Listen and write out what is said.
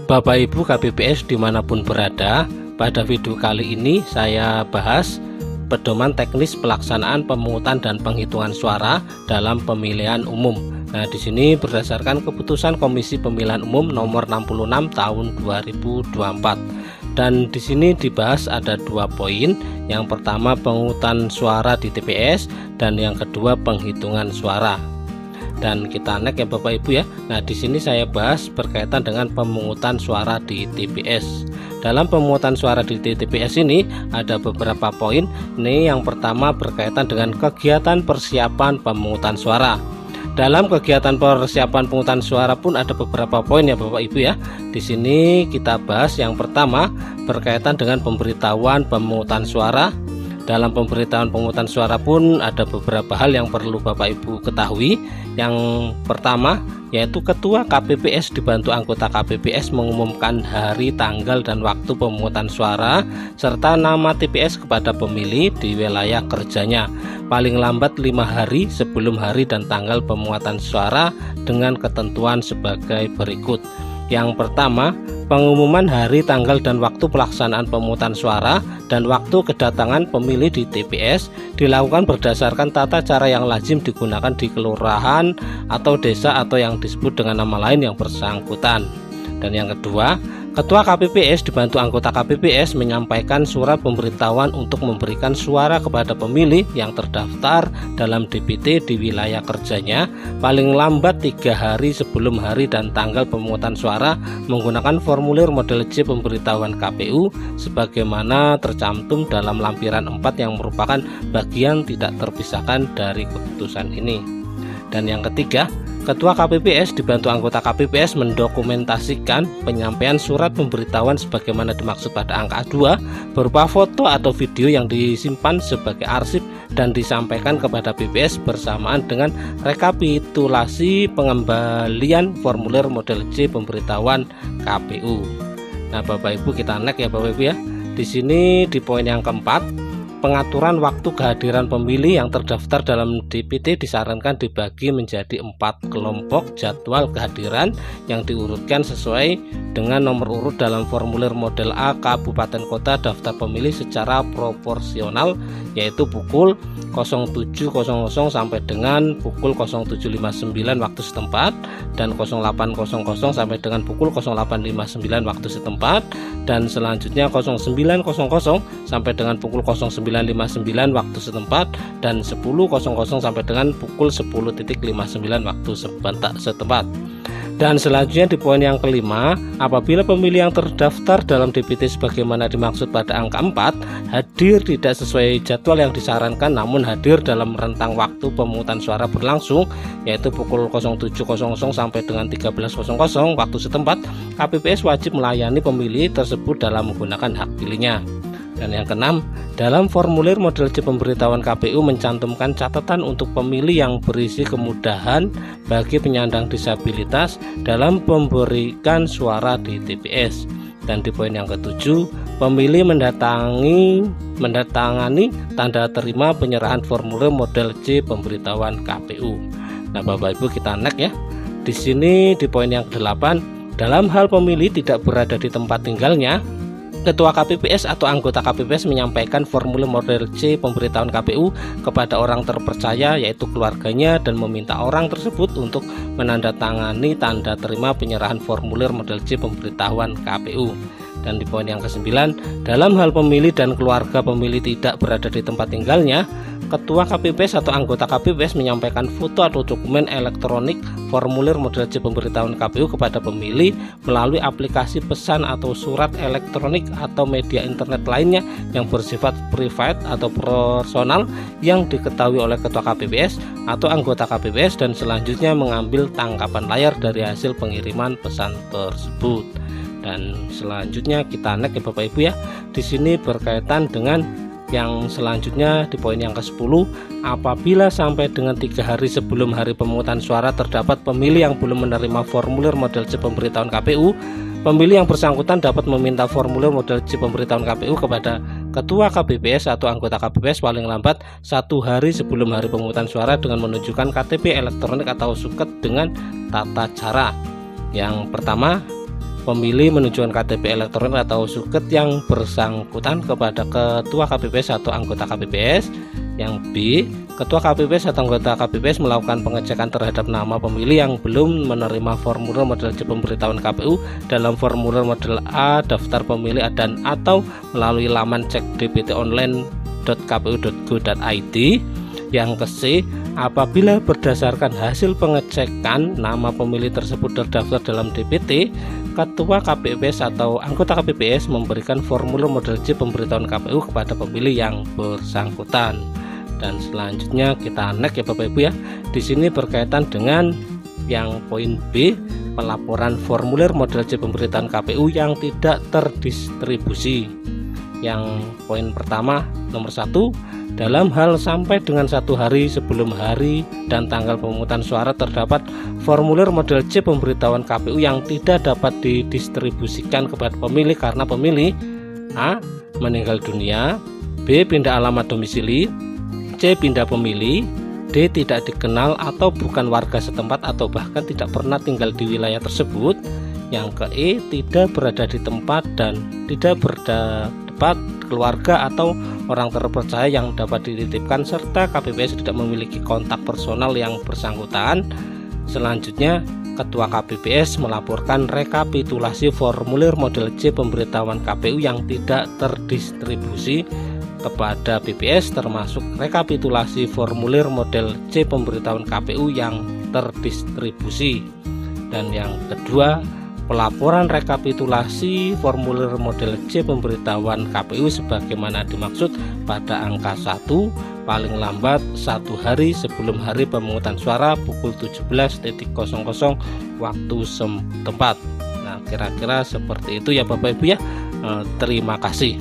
Bapak Ibu KPPS dimanapun berada, pada video kali ini saya bahas pedoman teknis pelaksanaan pemungutan dan penghitungan suara dalam pemilihan umum. Nah, di sini berdasarkan keputusan Komisi Pemilihan Umum nomor 66 tahun 2024. Dan di sini dibahas ada 2 poin. Yang pertama pemungutan suara di TPS dan yang kedua penghitungan suara. Dan kita next ya Bapak Ibu ya. Nah, di sini saya bahas berkaitan dengan pemungutan suara di TPS. Dalam pemungutan suara di TPS ini ada beberapa poin. Ini yang pertama berkaitan dengan kegiatan persiapan pemungutan suara. Dalam kegiatan persiapan pemungutan suara pun ada beberapa poin ya Bapak Ibu ya. Di sini kita bahas yang pertama berkaitan dengan pemberitahuan pemungutan suara. Dalam pemberitahuan pemungutan suara pun ada beberapa hal yang perlu Bapak Ibu ketahui. Yang pertama yaitu Ketua KPPS dibantu anggota KPPS mengumumkan hari, tanggal, dan waktu pemungutan suara serta nama TPS kepada pemilih di wilayah kerjanya paling lambat 5 hari sebelum hari dan tanggal pemungutan suara dengan ketentuan sebagai berikut. Yang pertama, pengumuman hari, tanggal, dan waktu pelaksanaan pemungutan suara dan waktu kedatangan pemilih di TPS dilakukan berdasarkan tata cara yang lazim digunakan di kelurahan atau desa atau yang disebut dengan nama lain yang bersangkutan. Dan yang kedua, Ketua KPPS dibantu anggota KPPS menyampaikan surat pemberitahuan untuk memberikan suara kepada pemilih yang terdaftar dalam DPT di wilayah kerjanya paling lambat 3 hari sebelum hari dan tanggal pemungutan suara menggunakan formulir model C pemberitahuan KPU sebagaimana tercantum dalam lampiran 4 yang merupakan bagian tidak terpisahkan dari keputusan ini. Dan yang ketiga, Ketua KPPS dibantu anggota KPPS mendokumentasikan penyampaian surat pemberitahuan sebagaimana dimaksud pada angka 2 berupa foto atau video yang disimpan sebagai arsip dan disampaikan kepada BPS bersamaan dengan rekapitulasi pengembalian formulir model C pemberitahuan KPU. Nah, Bapak Ibu kita next ya Bapak Ibu ya. Di sini di poin yang keempat, pengaturan waktu kehadiran pemilih yang terdaftar dalam DPT disarankan dibagi menjadi 4 kelompok jadwal kehadiran yang diurutkan sesuai dengan nomor urut dalam formulir model A Kabupaten Kota daftar pemilih secara proporsional, yaitu pukul 07.00 sampai dengan pukul 07.59 waktu setempat dan 08.00 sampai dengan pukul 08.59 waktu setempat, dan selanjutnya 09.00 sampai dengan pukul 09.59 waktu setempat dan 10.00 sampai dengan pukul 10.59 waktu setempat. Dan selanjutnya di poin yang kelima, apabila pemilih yang terdaftar dalam DPT sebagaimana dimaksud pada angka 4 hadir tidak sesuai jadwal yang disarankan namun hadir dalam rentang waktu pemungutan suara berlangsung yaitu pukul 07.00 sampai dengan 13.00 waktu setempat, KPPS wajib melayani pemilih tersebut dalam menggunakan hak pilihnya. Dan yang keenam, dalam formulir model C pemberitahuan KPU mencantumkan catatan untuk pemilih yang berisi kemudahan bagi penyandang disabilitas dalam memberikan suara di TPS. Dan di poin yang ketujuh, pemilih mendatangani tanda terima penyerahan formulir model C pemberitahuan KPU. Nah, Bapak Ibu kita next ya. Di sini di poin yang ke-8, dalam hal pemilih tidak berada di tempat tinggalnya, Ketua KPPS atau anggota KPPS menyampaikan formulir model C pemberitahuan KPU kepada orang terpercaya yaitu keluarganya dan meminta orang tersebut untuk menandatangani tanda terima penyerahan formulir model C pemberitahuan KPU. Dan di poin yang ke-9, dalam hal pemilih dan keluarga pemilih tidak berada di tempat tinggalnya, Ketua KPPS atau anggota KPPS menyampaikan foto atau dokumen elektronik formulir model C pemberitahuan KPU kepada pemilih melalui aplikasi pesan atau surat elektronik atau media internet lainnya yang bersifat private atau personal yang diketahui oleh Ketua KPPS atau anggota KPPS dan selanjutnya mengambil tangkapan layar dari hasil pengiriman pesan tersebut. Dan selanjutnya kita next ya Bapak Ibu ya. Di sini berkaitan dengan yang selanjutnya di poin yang ke-10, apabila sampai dengan 3 hari sebelum hari pemungutan suara terdapat pemilih yang belum menerima formulir model C pemberitahuan KPU, pemilih yang bersangkutan dapat meminta formulir model C pemberitahuan KPU kepada Ketua KPPS atau anggota KPPS paling lambat 1 hari sebelum hari pemungutan suara dengan menunjukkan KTP elektronik atau suket dengan tata cara. Yang pertama, pemilih menunjukkan KTP elektronik atau suket yang bersangkutan kepada ketua KPPS atau anggota KPPS. Yang B, ketua KPPS atau anggota KPPS melakukan pengecekan terhadap nama pemilih yang belum menerima formulir model C pemberitahuan KPU dalam formulir model A daftar pemilih dan atau melalui laman cek dptonline.kpu.go.id. Yang ke C, apabila berdasarkan hasil pengecekan nama pemilih tersebut terdaftar dalam DPT, ketua KPPS atau anggota KPPS memberikan formulir model C pemberitahuan KPU kepada pemilih yang bersangkutan. Dan selanjutnya kita next ya Bapak Ibu ya. Di sini berkaitan dengan yang poin B, pelaporan formulir model C pemberitahuan KPU yang tidak terdistribusi. Yang poin pertama nomor 1, dalam hal sampai dengan 1 hari sebelum hari dan tanggal pemungutan suara terdapat formulir model C pemberitahuan KPU yang tidak dapat didistribusikan kepada pemilih karena pemilih A, meninggal dunia, B, pindah alamat domisili, C, pindah pemilih, D, tidak dikenal atau bukan warga setempat atau bahkan tidak pernah tinggal di wilayah tersebut. Yang ke E, tidak berada di tempat dan tidak berdapat keluarga atau orang terpercaya yang dapat dititipkan serta KPPS tidak memiliki kontak personal yang bersangkutan. Selanjutnya, ketua KPPS melaporkan rekapitulasi formulir model C pemberitahuan KPU yang tidak terdistribusi kepada BPS, termasuk rekapitulasi formulir model C pemberitahuan KPU yang terdistribusi. Dan yang kedua, pelaporan rekapitulasi formulir model C pemberitahuan KPU sebagaimana dimaksud pada angka 1 paling lambat 1 hari sebelum hari pemungutan suara pukul 17.00 waktu setempat. Nah, kira-kira seperti itu ya Bapak Ibu ya. Terima kasih.